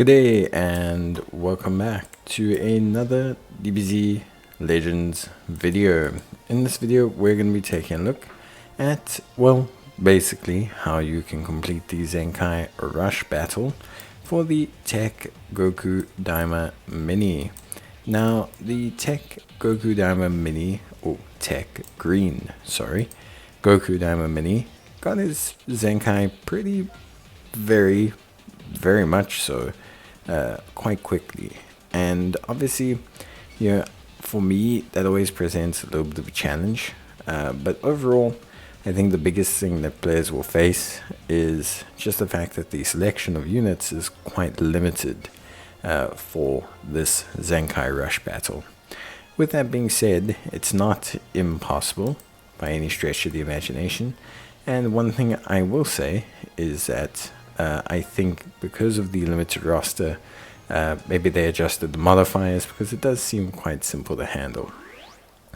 Good day and welcome back to another DBZ Legends video. In this video we're going to be taking a look at, well, basically how you can complete the Zenkai Rush Battle for the Tech Goku Daima Mini. Now the Tech Goku Daima Mini, or Tech Green, sorry, Goku Daima Mini got his Zenkai very much so, quite quickly. And obviously, for me that always presents a little bit of a challenge, but overall I think the biggest thing that players will face is just the fact that the selection of units is quite limited for this Zenkai Rush Battle. With that being said, it's not impossible by any stretch of the imagination, and one thing I will say is that I think because of the limited roster, maybe they adjusted the modifiers because it does seem quite simple to handle.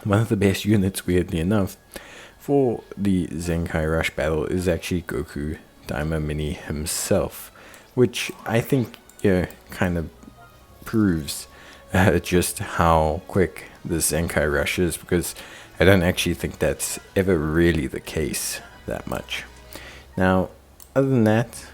One of the best units, weirdly enough, for the Zenkai Rush Battle is actually Goku Daima Mini himself, which I think kind of proves just how quick this Zenkai Rush is, because I don't actually think that's ever really the case that much. Now, other than that,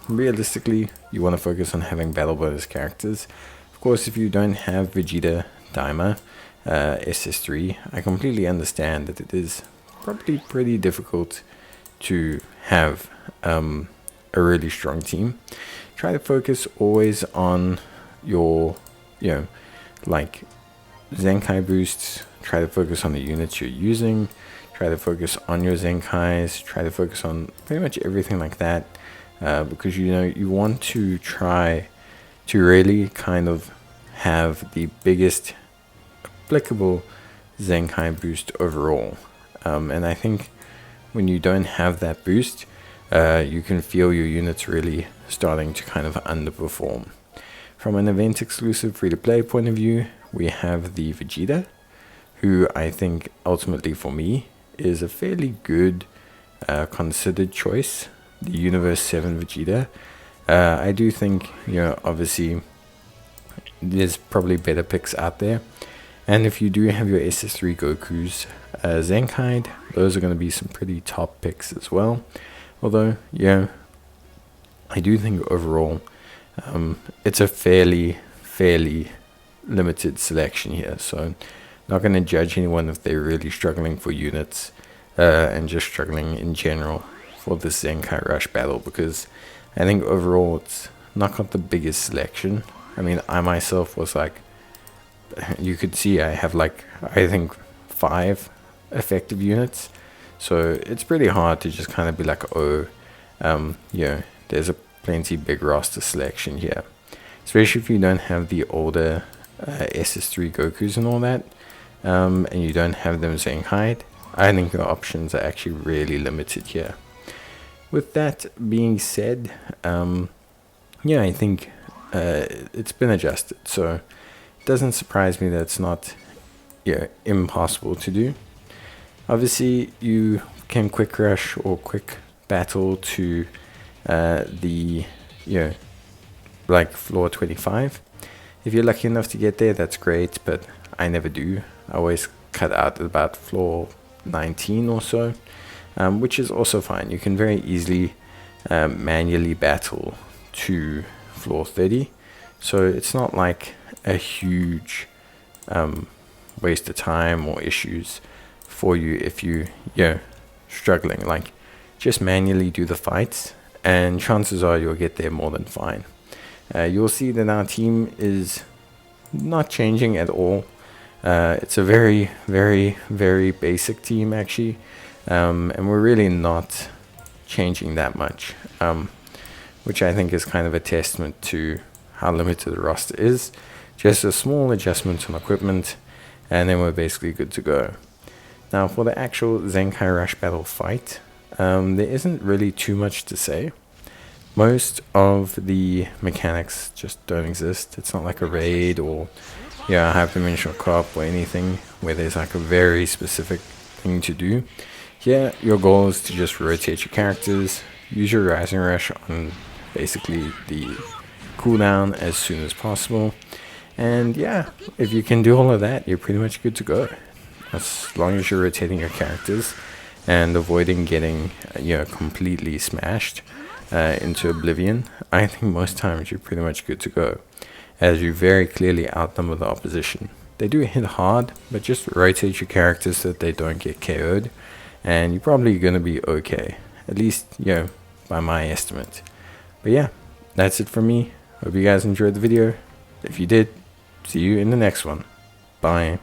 realistically, you want to focus on having battle bonus characters. Of course, if you don't have Vegeta Daima SS3, I completely understand that it is probably pretty difficult to have a really strong team. Try to focus always on your, like Zenkai boosts. Try to focus on the units you're using. Try to focus on your Zenkais, try to focus on pretty much everything like that, because you want to try to really kind of have the biggest applicable Zenkai boost overall. And I think when you don't have that boost, you can feel your units really starting to kind of underperform. From an event exclusive free-to-play point of view, we have the Vegeta, who I think ultimately for me is a fairly good considered choice, the Universe 7 Vegeta. I do think, obviously there's probably better picks out there, and if you do have your SS3 Gokus Zenkai, those are going to be some pretty top picks as well. Although, I do think overall it's a fairly limited selection here, so not going to judge anyone if they're really struggling for units and just struggling in general for this Zenkai Rush Battle, because I think overall it's not got the biggest selection. I mean, I myself was like, you could see I have I think 5 effective units, so it's pretty hard to just kind of be like, there's a plenty big roster selection here, especially if you don't have the older SS3 Gokus and all that. And you don't have them Zenkai, I think your options are actually really limited here. With that being said, I think it's been adjusted, so it doesn't surprise me that it's not impossible to do. Obviously, you can quick rush or quick battle to the floor 25. If you're lucky enough to get there, that's great, but I never do. I always cut out at about floor 19 or so, which is also fine. You can very easily manually battle to floor 30, so it's not like a huge waste of time or issues for you if you're struggling. Like, just manually do the fights, and chances are you'll get there more than fine. You'll see that our team is not changing at all. It's a very basic team actually, and we're really not changing that much, which I think is kind of a testament to how limited the roster is. Just a small adjustment on equipment, and then we're basically good to go. Now for the actual Zenkai Rush Battle fight, there isn't really too much to say. Most of the mechanics just don't exist. It's not like a raid or a hyperdimensional co-op or anything where there's like a very specific thing to do. Here, your goal is to just rotate your characters, use your Rising Rush on basically the cooldown as soon as possible. And yeah, if you can do all of that, you're pretty much good to go. As long as you're rotating your characters and avoiding getting completely smashed into oblivion, I think most times you're pretty much good to go, as you very clearly outnumber the opposition. They do hit hard, but just rotate your characters so that they don't get KO'd, and you're probably going to be okay, at least by my estimate. But yeah, that's it from me. Hope you guys enjoyed the video. If you did, see you in the next one. Bye.